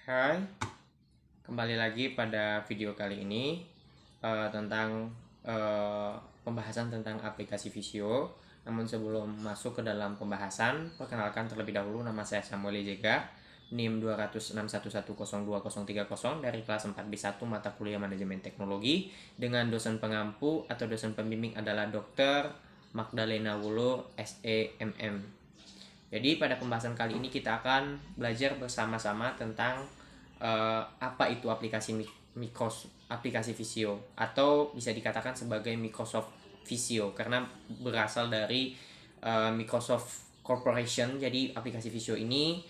Hai, kembali lagi pada video kali ini tentang pembahasan tentang aplikasi Visio. Namun sebelum masuk ke dalam pembahasan, perkenalkan terlebih dahulu, nama saya Samuel Jega, NIM 20611020030 dari kelas 4B1 mata kuliah Manajemen Teknologi, dengan dosen pengampu atau dosen pembimbing adalah Dr. Magdalena Wulo, SEMM. Jadi pada pembahasan kali ini kita akan belajar bersama-sama tentang apa itu aplikasi Visio, atau bisa dikatakan sebagai Microsoft Visio karena berasal dari Microsoft Corporation. Jadi aplikasi Visio ini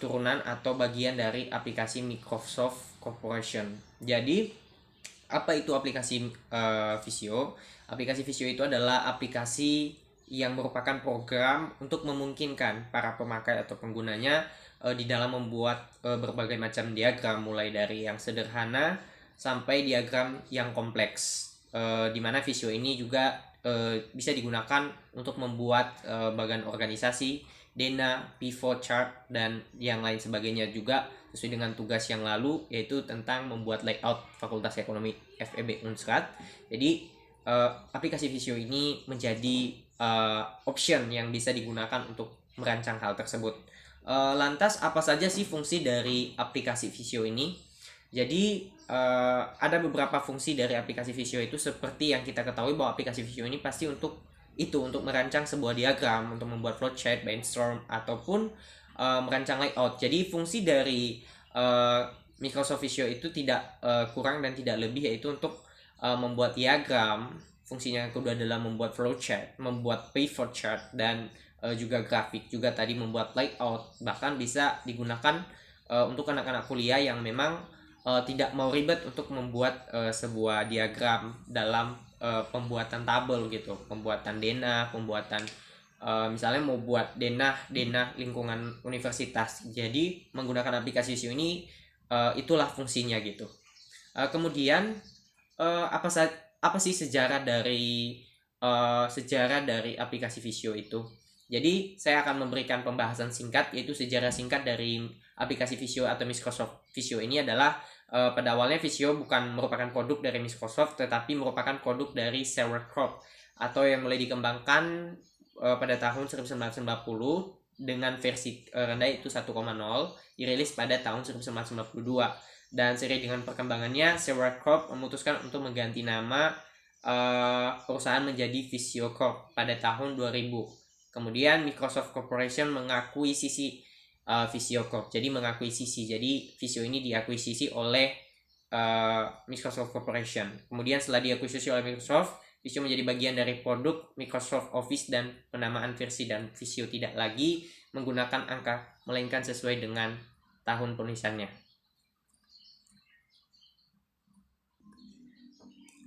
turunan atau bagian dari aplikasi Microsoft Corporation. Jadi apa itu aplikasi Visio? Aplikasi Visio itu adalah aplikasi yang merupakan program untuk memungkinkan para pemakai atau penggunanya di dalam membuat berbagai macam diagram, mulai dari yang sederhana sampai diagram yang kompleks, di mana Visio ini juga bisa digunakan untuk membuat bagan organisasi, Dena, pivot chart, dan yang lain sebagainya, juga sesuai dengan tugas yang lalu, yaitu tentang membuat layout Fakultas Ekonomi FEB Unsrat. Jadi aplikasi Visio ini menjadi option yang bisa digunakan untuk merancang hal tersebut. Lantas apa saja sih fungsi dari aplikasi Visio ini? Jadi ada beberapa fungsi dari aplikasi Visio itu, seperti yang kita ketahui bahwa aplikasi Visio ini pasti untuk merancang sebuah diagram, untuk membuat flowchart, brainstorm, ataupun merancang layout. Jadi fungsi dari Microsoft Visio itu tidak kurang dan tidak lebih, yaitu untuk membuat diagram. Fungsinya yang kedua adalah membuat flowchart, membuat pivot chart, dan juga grafik, juga tadi membuat layout. Bahkan bisa digunakan untuk anak-anak kuliah yang memang tidak mau ribet untuk membuat sebuah diagram dalam pembuatan tabel gitu, pembuatan denah, pembuatan misalnya mau buat denah lingkungan universitas. Jadi menggunakan aplikasi Visio ini itulah fungsinya gitu. Kemudian apa sih sejarah dari aplikasi Visio itu? Jadi saya akan memberikan pembahasan singkat, yaitu sejarah singkat dari aplikasi Visio atau Microsoft Visio ini adalah pada awalnya Visio bukan merupakan produk dari Microsoft, tetapi merupakan produk dari Sherwood Corp, atau yang mulai dikembangkan pada tahun 1990 dengan versi rendah, itu 1.0, dirilis pada tahun 1992. Dan seiring dengan perkembangannya, Sherwood Corp memutuskan untuk mengganti nama perusahaan menjadi Visio Corp pada tahun 2000. Kemudian Microsoft Corporation mengakuisisi Visio Corp. Jadi Visio ini diakuisisi oleh Microsoft Corporation. Kemudian setelah diakuisisi oleh Microsoft, Visio menjadi bagian dari produk Microsoft Office, dan penamaan versi dan Visio tidak lagi menggunakan angka, melainkan sesuai dengan tahun penulisannya.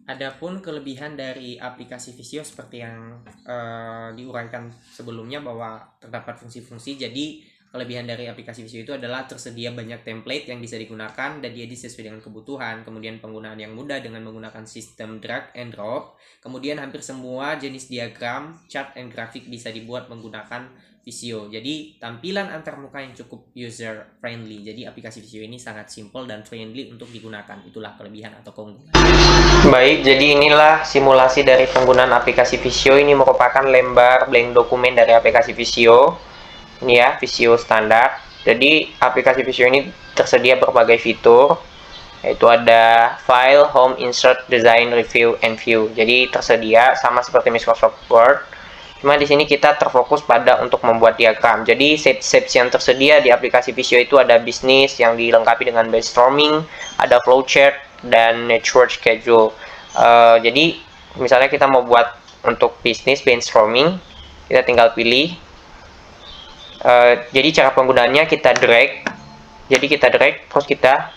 Adapun kelebihan dari aplikasi Visio seperti yang diuraikan sebelumnya, bahwa terdapat fungsi-fungsi. Jadi kelebihan dari aplikasi Visio itu adalah tersedia banyak template yang bisa digunakan, dan dia sesuai dengan kebutuhan. Kemudian penggunaan yang mudah dengan menggunakan sistem drag and drop. Kemudian hampir semua jenis diagram, chart, and grafik bisa dibuat menggunakan Visio. Jadi tampilan antarmuka yang cukup user friendly. Jadi aplikasi Visio ini sangat simple dan friendly untuk digunakan. Itulah kelebihan atau keunggulan. Baik, jadi inilah simulasi dari penggunaan aplikasi Visio. Ini merupakan lembar blank dokumen dari aplikasi Visio. Ini ya, Visio standar. Jadi aplikasi Visio ini tersedia berbagai fitur, yaitu ada file, home, insert, design, review, and view. Jadi tersedia sama seperti Microsoft Word. Cuma di sini kita terfokus pada untuk membuat diagram. Jadi shapes yang tersedia di aplikasi Visio itu ada bisnis yang dilengkapi dengan brainstorming, ada flowchart, dan network schedule. Jadi misalnya kita mau buat untuk bisnis brainstorming, kita tinggal pilih. Jadi cara penggunaannya kita drag. Jadi kita drag terus kita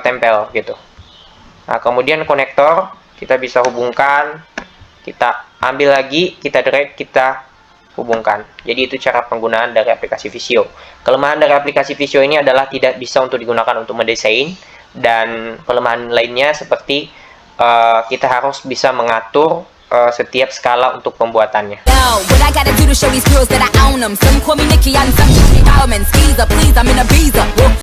tempel gitu. Nah, kemudian konektor kita bisa hubungkan, kita ambil lagi, kita drag, kita hubungkan. Jadi itu cara penggunaan dari aplikasi Visio. Kelemahan dari aplikasi Visio ini adalah tidak bisa untuk digunakan untuk mendesain, dan kelemahan lainnya seperti kita harus bisa mengatur setiap skala untuk pembuatannya.